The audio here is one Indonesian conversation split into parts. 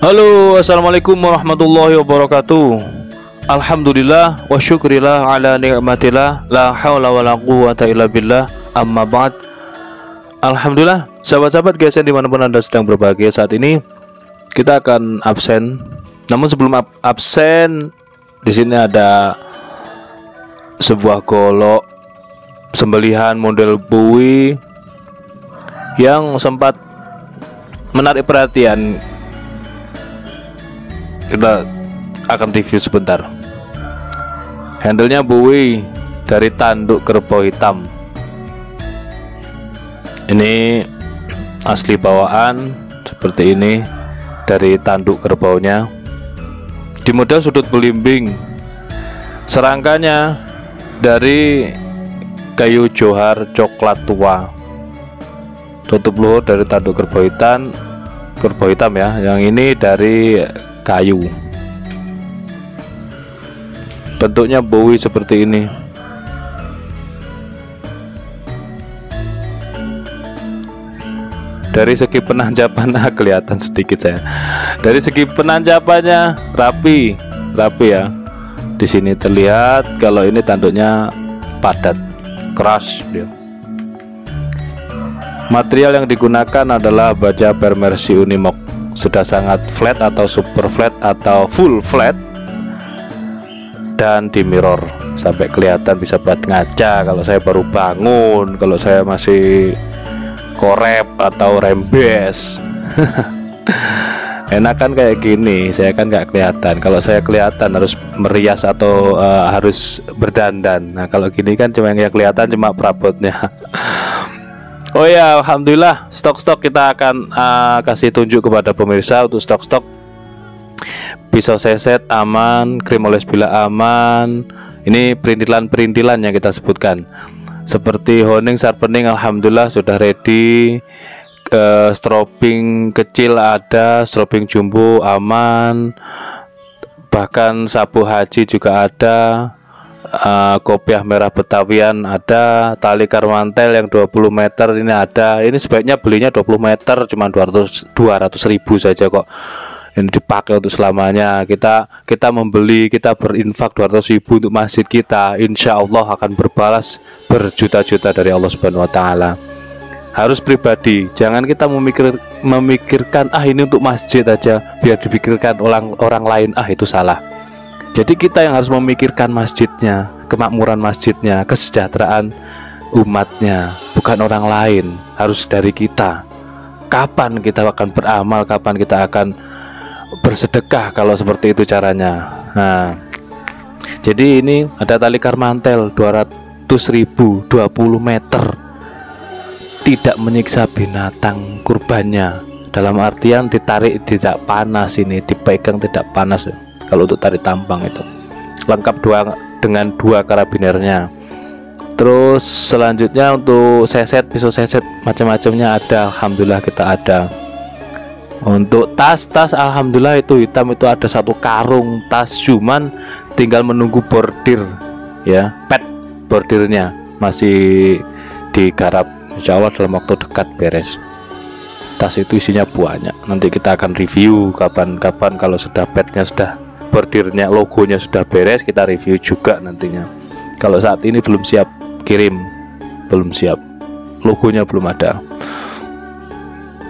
Halo, assalamualaikum warahmatullahi wabarakatuh. Alhamdulillah wa syukrillah ala ni'matillah, la hawla wa la quwwata illa billah, amma ba'd. Alhamdulillah, sahabat-sahabat GSN dimanapun Anda sedang berbahagia saat ini, kita akan absen. Namun sebelum absen, di sini ada sebuah golok sembelihan model buwi yang sempat menarik perhatian. Kita akan review sebentar. Handlenya buwi dari tanduk kerbau hitam. Ini asli bawaan seperti ini dari tanduk kerbaunya. Di model sudut belimbing. Serangkanya dari kayu johar coklat tua. Tutup luhur dari tanduk kerbau hitam ya. Yang ini dari kayu. Bentuknya buwi seperti ini. Dari segi penanjapan kelihatan sedikit saya. Dari segi penanjapannya rapi ya. Di sini terlihat kalau ini tanduknya padat, keras dia. Material yang digunakan adalah baja Permersi Unimog. Sudah sangat flat atau super flat atau full flat, dan di mirror sampai kelihatan, bisa buat ngaca kalau saya baru bangun, kalau saya masih korep atau rembes. Enak kan kayak gini, saya kan nggak kelihatan. Kalau saya kelihatan harus merias atau harus berdandan. Nah kalau gini kan cuma yang kelihatan cuma perabotnya. Oh ya, alhamdulillah stok-stok kita akan kasih tunjuk kepada pemirsa. Untuk stok-stok pisau seset aman, krim oles bila aman. Ini perintilan-perintilan yang kita sebutkan. Seperti honing, sharpening alhamdulillah sudah ready. Strobing kecil ada, strobing jumbo aman. Bahkan sapu haji juga ada. Kopiah merah Betawian ada, tali karmantel yang 20 meter ini ada. Ini sebaiknya belinya 20 meter cuma 200.000 saja kok. Ini dipakai untuk selamanya. Kita membeli, kita berinfak 200.000 untuk masjid kita, insya Allah akan berbalas berjuta-juta dari Allah Subhanahu wa Ta'ala. Harus pribadi, jangan kita memikirkan ini untuk masjid aja, biar dipikirkan orang lain, itu salah. Jadi kita yang harus memikirkan masjidnya, kemakmuran masjidnya, kesejahteraan umatnya, bukan orang lain. Harus dari kita. Kapan kita akan beramal, kapan kita akan bersedekah kalau seperti itu caranya. Nah, jadi ini ada tali karmantel 200.000, 20 meter. Tidak menyiksa binatang kurbannya. Dalam artian ditarik tidak panas, ini dipegang tidak panas. Kalau untuk tarik tampang itu lengkap dengan dua karabinernya. Terus selanjutnya untuk seset, pisau seset macam-macamnya ada, alhamdulillah kita ada. Untuk tas alhamdulillah itu hitam, itu ada satu karung tas, cuman tinggal menunggu bordir ya, pet bordirnya masih digarap, insya Allah dalam waktu dekat beres. Tas itu isinya banyak, nanti kita akan review kapan-kapan kalau sudah petnya, sudah bordirnya, logonya sudah beres, kita review juga nantinya. Kalau saat ini belum siap kirim, belum siap, logonya belum ada,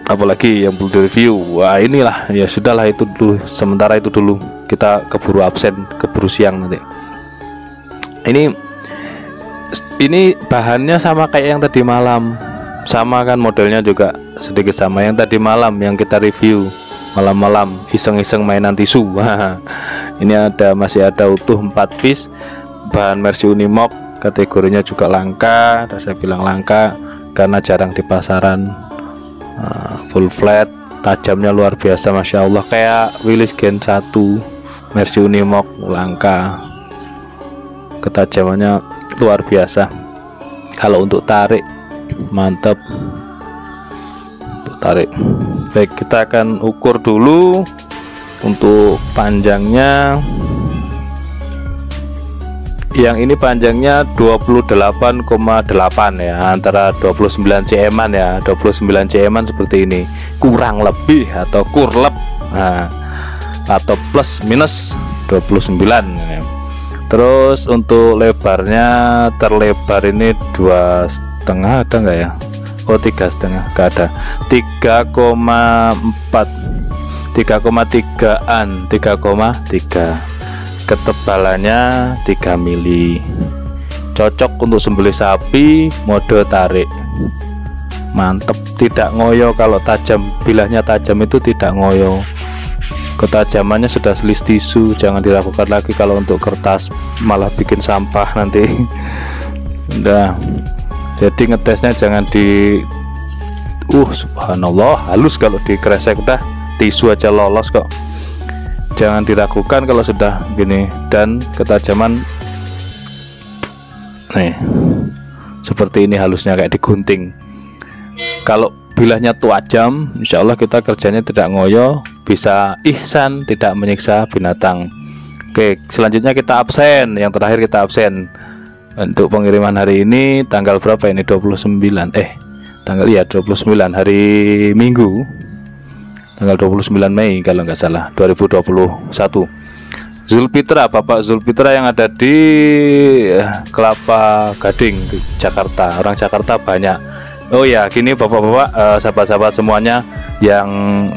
apalagi yang belum direview. Wah inilah, ya sudahlah itu dulu, sementara itu dulu, kita keburu absen, keburu siang nanti. Ini bahannya sama kayak yang tadi malam, sama kan, modelnya juga sedikit sama yang tadi malam yang kita review malam-malam, iseng-iseng mainan tisu. Ini masih ada utuh 4 piece, bahan Mersi Unimog, kategorinya juga langka. Dan saya bilang langka karena jarang di pasaran. Full flat, tajamnya luar biasa, masya Allah, kayak Willys Gen 1 Mersi Unimog, langka, ketajamannya luar biasa. Kalau untuk tarik mantap, untuk tarik. Baik, kita akan ukur dulu untuk panjangnya. Yang ini panjangnya 28,8 ya, antara 29 cm ya, 29 cm seperti ini, kurang lebih atau kurlep. Nah, atau plus minus 29. Terus untuk lebarnya terlebar ini 2,5 ada nggak ya? Oh 3,5 nggak ada. 3,4 3,3an 3,3. Ketebalannya 3 mili. Cocok untuk sembelih sapi mode tarik. Mantep, tidak ngoyo. Kalau tajam, bilahnya tajam itu tidak ngoyo. Ketajamannya sudah selis tisu. Jangan dilakukan lagi kalau untuk kertas, malah bikin sampah nanti. Udah, jadi ngetesnya jangan di subhanallah halus. Kalau dikresek udah tisu aja lolos kok. Jangan diragukan kalau sudah gini. Dan ketajaman nih seperti ini, halusnya kayak digunting. Kalau bilahnya tajam, insya Allah kita kerjanya tidak ngoyo, bisa ihsan, tidak menyiksa binatang. Oke, selanjutnya kita absen. Yang terakhir kita absen untuk pengiriman hari ini. Tanggal berapa ini? 29 tanggal 29 hari Minggu, tanggal 29 Mei kalau nggak salah 2021. Zulfitra, Bapak Zulfitra yang ada di Kelapa Gading, Jakarta. Orang Jakarta banyak. Oh ya, gini bapak-bapak, sahabat-sahabat semuanya yang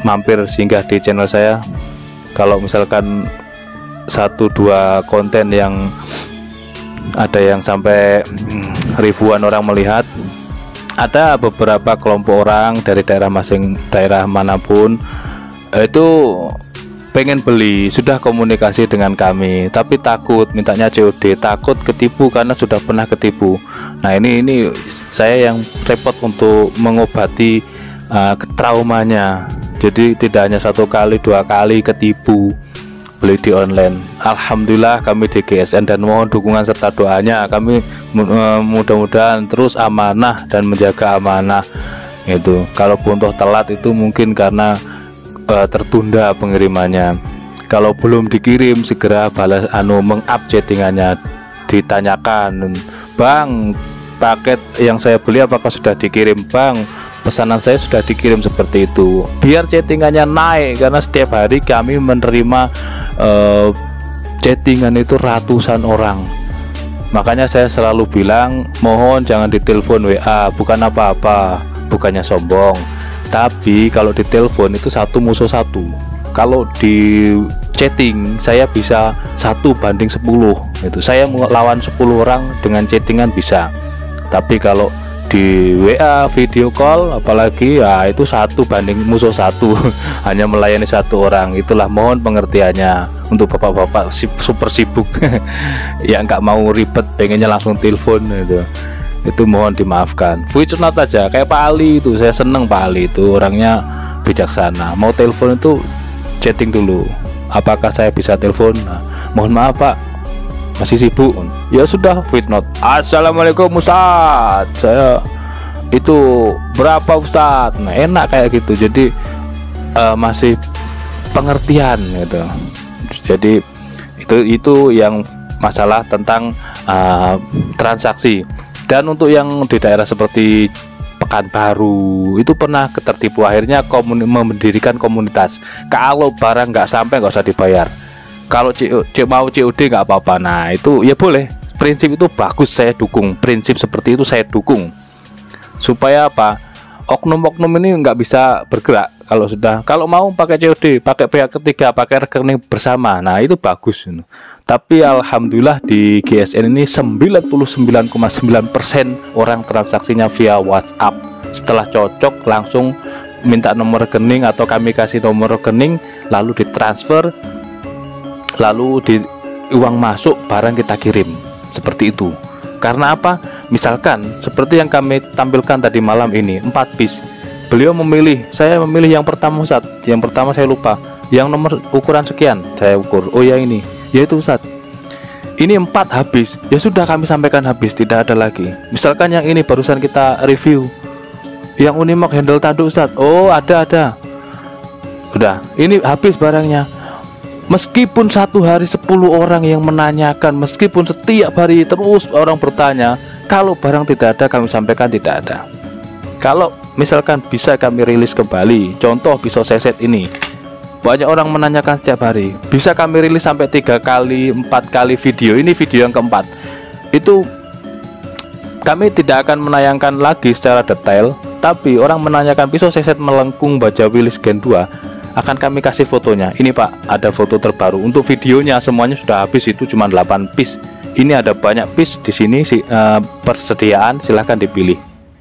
mampir singgah di channel saya, kalau misalkan 1-2 konten yang ada yang sampai ribuan orang melihat, ada beberapa kelompok orang dari daerah manapun itu pengen beli, sudah komunikasi dengan kami, tapi takut mintanya COD, takut ketipu karena sudah pernah ketipu. Nah ini saya yang repot untuk mengobati traumanya. Jadi tidak hanya 1 kali 2 kali ketipu beli di online. Alhamdulillah kami di GSN, dan mohon dukungan serta doanya. Kami mudah-mudahan terus amanah dan menjaga amanah itu. Kalaupun toh telat itu mungkin karena tertunda pengirimannya. Kalau belum dikirim segera balas meng-up chattingannya, ditanyakan, Bang, paket yang saya beli apakah sudah dikirim? Bang, pesanan saya sudah dikirim, seperti itu. Biar chattingannya naik, karena setiap hari kami menerima chattingan itu ratusan orang. Makanya saya selalu bilang, mohon jangan ditelepon WA, bukan apa-apa, bukannya sombong. Tapi kalau di telepon itu 1 musuh 1. Kalau di chatting saya bisa 1 banding 10. Itu saya melawan 10 orang dengan chattingan bisa. Tapi kalau di WA video call apalagi ya itu 1 banding musuh 1. Hanya melayani 1 orang. Itulah, mohon pengertiannya untuk bapak-bapak super sibuk yang nggak mau ribet, pengennya langsung telepon itu mohon dimaafkan. Voice note aja, kayak Pak Ali itu. Saya seneng Pak Ali itu, orangnya bijaksana. Mau telepon itu chatting dulu, apakah saya bisa telepon? Nah, mohon maaf Pak, masih sibuk. Ya sudah, voice note, Assalamualaikum Ustaz, saya itu berapa Ustaz. Nah enak kayak gitu. Jadi masih pengertian gitu. Jadi itu yang masalah tentang transaksi. Dan untuk yang di daerah seperti Pekanbaru itu pernah ketertipu, akhirnya mendirikan komunitas. Kalau barang nggak sampai nggak usah dibayar. Kalau mau COD nggak apa-apa. Nah itu ya boleh. Prinsip itu bagus, saya dukung. Prinsip seperti itu saya dukung. Supaya apa? Oknum-oknum ini nggak bisa bergerak. Kalau mau pakai COD, pakai pihak ketiga, pakai rekening bersama, nah itu bagus. Tapi alhamdulillah di GSN ini 99,9% orang transaksinya via WhatsApp. Setelah cocok langsung minta nomor rekening atau kami kasih nomor rekening, lalu ditransfer, lalu uang masuk, barang kita kirim. Seperti itu. Karena apa? Misalkan seperti yang kami tampilkan tadi malam ini, 4 bis. Beliau saya memilih yang pertama Ustaz. Yang pertama saya lupa, yang nomor ukuran sekian saya ukur. Oh ya ini, yaitu Ustaz, ini 4 habis. Ya sudah, kami sampaikan habis, tidak ada lagi. Misalkan yang ini barusan kita review, yang Unimark handle tanduk Ustaz. Oh ada. Udah, ini habis barangnya. Meskipun 1 hari 10 orang yang menanyakan, meskipun setiap hari terus orang bertanya, kalau barang tidak ada kami sampaikan tidak ada. Kalau misalkan bisa kami rilis kembali, contoh pisau seset ini, banyak orang menanyakan setiap hari. Bisa kami rilis sampai 3 kali 4 kali video. Ini video yang keempat. Itu kami tidak akan menayangkan lagi secara detail, tapi orang menanyakan pisau seset melengkung baja Willys Gen 2, akan kami kasih fotonya. Ini Pak, ada foto terbaru. Untuk videonya semuanya sudah habis, itu cuma 8 piece. Ini ada banyak piece di sini, persediaan silahkan dipilih.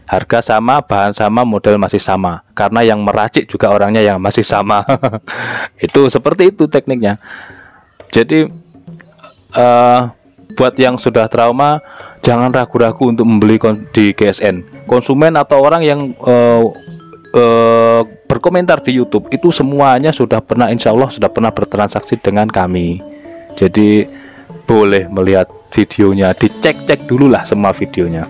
Harga sama, bahan sama, model masih sama. Karena yang meracik juga orangnya yang masih sama. Itu seperti itu tekniknya. Jadi buat yang sudah trauma, jangan ragu-ragu untuk membeli di GSN. Konsumen atau orang yang berkomentar di YouTube itu semuanya sudah pernah, insya Allah sudah pernah bertransaksi dengan kami. Jadi boleh melihat videonya, dicek-cek dulu lah semua videonya.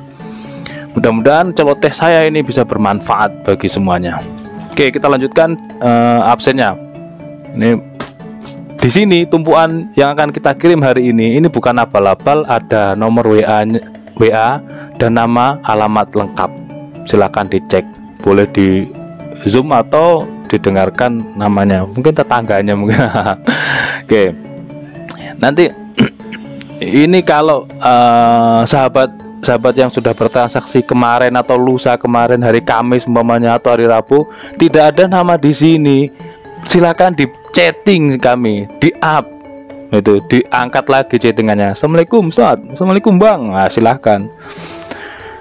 Mudah-mudahan celoteh saya ini bisa bermanfaat bagi semuanya. Oke, kita lanjutkan absennya. Ini di sini tumpuan yang akan kita kirim hari ini. Ini bukan abal-abal, ada nomor WA dan nama alamat lengkap. Silakan dicek, boleh di zoom atau didengarkan namanya, mungkin tetangganya mungkin. Oke, nanti ini kalau sahabat yang sudah bertransaksi kemarin atau lusa kemarin, hari Kamis umpamanya atau hari Rabu, tidak ada nama di sini, silakan di chatting kami, di up itu, diangkat lagi chattingannya. Assalamualaikum Ustaz, Assalamualaikum Bang. Nah, silahkan.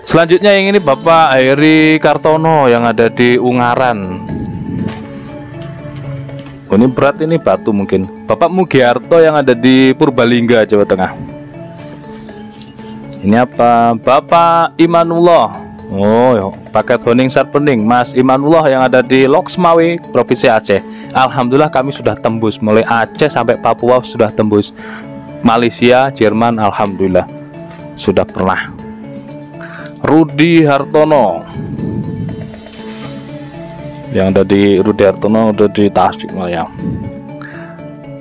Selanjutnya yang ini Bapak Heri Kartono yang ada di Ungaran. Oh, ini berat, ini batu mungkin. Bapak Mugiarto yang ada di Purbalingga, Jawa Tengah. Ini apa? Bapak Imanullah. Oh, paket honing sharpening Mas Imanullah yang ada di Loksmawe, Provinsi Aceh. Alhamdulillah kami sudah tembus, mulai Aceh sampai Papua sudah tembus. Malaysia, Jerman, alhamdulillah sudah pernah. Rudi Hartono yang ada di udah di Tasikmalaya.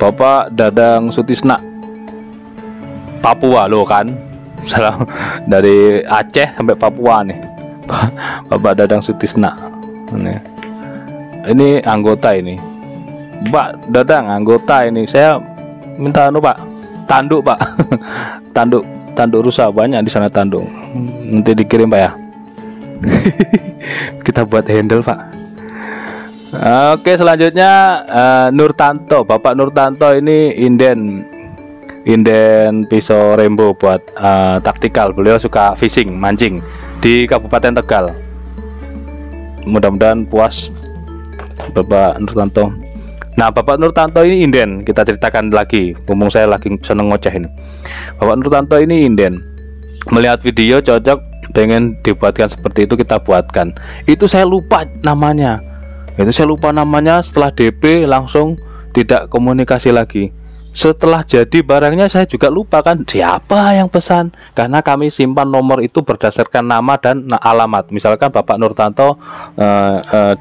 Bapak Dadang Sutisna, Papua loh kan. Salam dari Aceh sampai Papua nih. Bapak Dadang Sutisna. Ini anggota ini. Pak Dadang anggota ini. Saya minta Pak, tanduk Pak. tanduk rusak banyak di sana, tanduk. Nanti dikirim Pak ya. Kita buat handle Pak. Oke, selanjutnya Nurtanto. Bapak Nurtanto ini inden pisau Rembo buat taktikal. Beliau suka fishing, mancing di Kabupaten Tegal. Mudah-mudahan puas Bapak Nurtanto. Nah, Bapak Nurtanto ini inden, kita ceritakan lagi. Mumpung saya lagi seneng ngoceh ini. Bapak Nurtanto ini inden. Melihat video cocok, pengen dibuatkan seperti itu, kita buatkan. Itu saya lupa namanya. Setelah DP langsung tidak komunikasi lagi. Setelah jadi barangnya saya juga lupa kan siapa yang pesan, karena kami simpan nomor itu berdasarkan nama dan alamat. Misalkan Bapak Nurtanto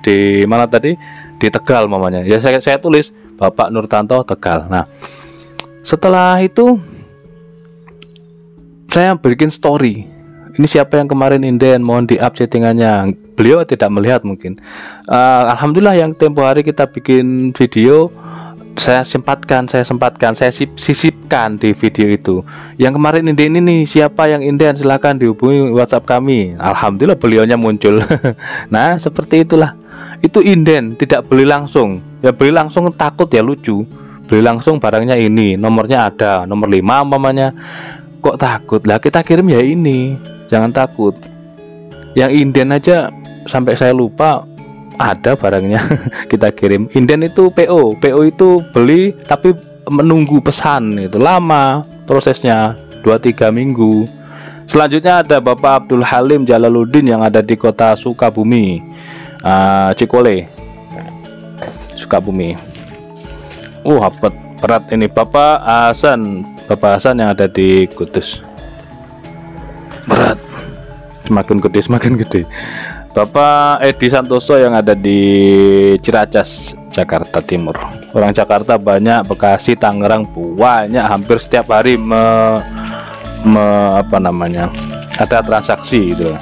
di mana tadi, di Tegal mamanya, ya saya tulis Bapak Nurtanto Tegal. Nah, setelah itu saya bikin story, ini siapa yang kemarin inden, mohon di up chattingannya. Beliau tidak melihat mungkin. Alhamdulillah yang tempo hari kita bikin video, saya sempatkan, saya sisipkan di video itu. Yang kemarin inden ini siapa yang inden, silahkan dihubungi WhatsApp kami. Alhamdulillah beliaunya muncul. Nah, seperti itulah. Itu inden, tidak beli langsung. Ya beli langsung takut ya, lucu. Beli langsung barangnya ini, nomornya ada, nomor 5 umpamanya. Kok takut? Lah kita kirim ya ini. Jangan takut. Yang inden aja sampai saya lupa ada barangnya. Kita kirim. Inden itu PO itu beli tapi menunggu pesan, itu lama prosesnya, 2-3 minggu. Selanjutnya ada Bapak Abdul Halim Jalaluddin yang ada di kota Sukabumi, Cikole, Sukabumi. Berat ini. Bapak Hasan yang ada di Kudus. Berat, semakin gede. Bapak Edi Santoso yang ada di Ciracas, Jakarta Timur. Orang Jakarta banyak, Bekasi, Tangerang banyak, hampir setiap hari ada transaksi gitu.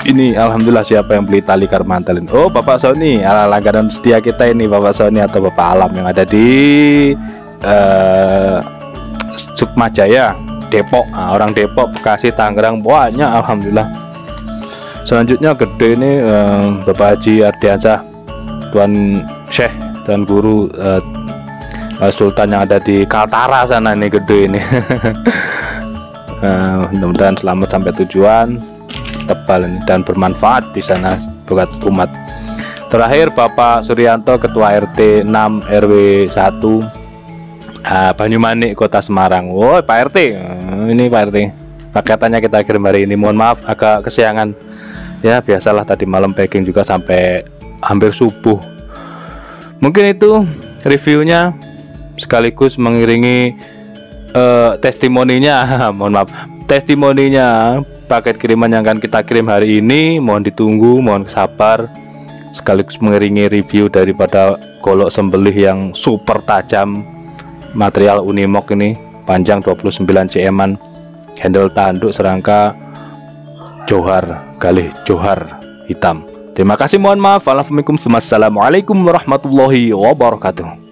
Ini alhamdulillah siapa yang beli tali karmantel ini? Oh, Bapak Sony, ala langganan setia kita ini, Bapak Sony atau Bapak Alam yang ada di Sukmajaya, Depok. Nah, orang Depok, Bekasi, Tangerang banyak alhamdulillah. Selanjutnya gede ini Bapak Haji Ardiansah, Tuan Syekh dan Guru Sultan yang ada di Kaltara sana, ini gede ini. Mudah-mudahan selamat sampai tujuan, tebal ini dan bermanfaat di sana buat umat. Terakhir Bapak Suryanto, Ketua RT 6 RW 1 Banyumanik, Kota Semarang. Woi Pak RT, ini Pak RT paketannya kita kirim hari ini. Mohon maaf agak kesiangan ya, biasalah tadi malam packing juga sampai hampir subuh. Mungkin itu reviewnya sekaligus mengiringi testimoninya. Mohon maaf, testimoninya paket kiriman yang akan kita kirim hari ini. Mohon ditunggu, mohon sabar, sekaligus mengiringi review daripada golok sembelih yang super tajam, material Unimog ini, panjang 29 cm, handle tanduk serangka johar, galih johar hitam. Terima kasih, mohon maaf. Assalamualaikum warahmatullahi wabarakatuh.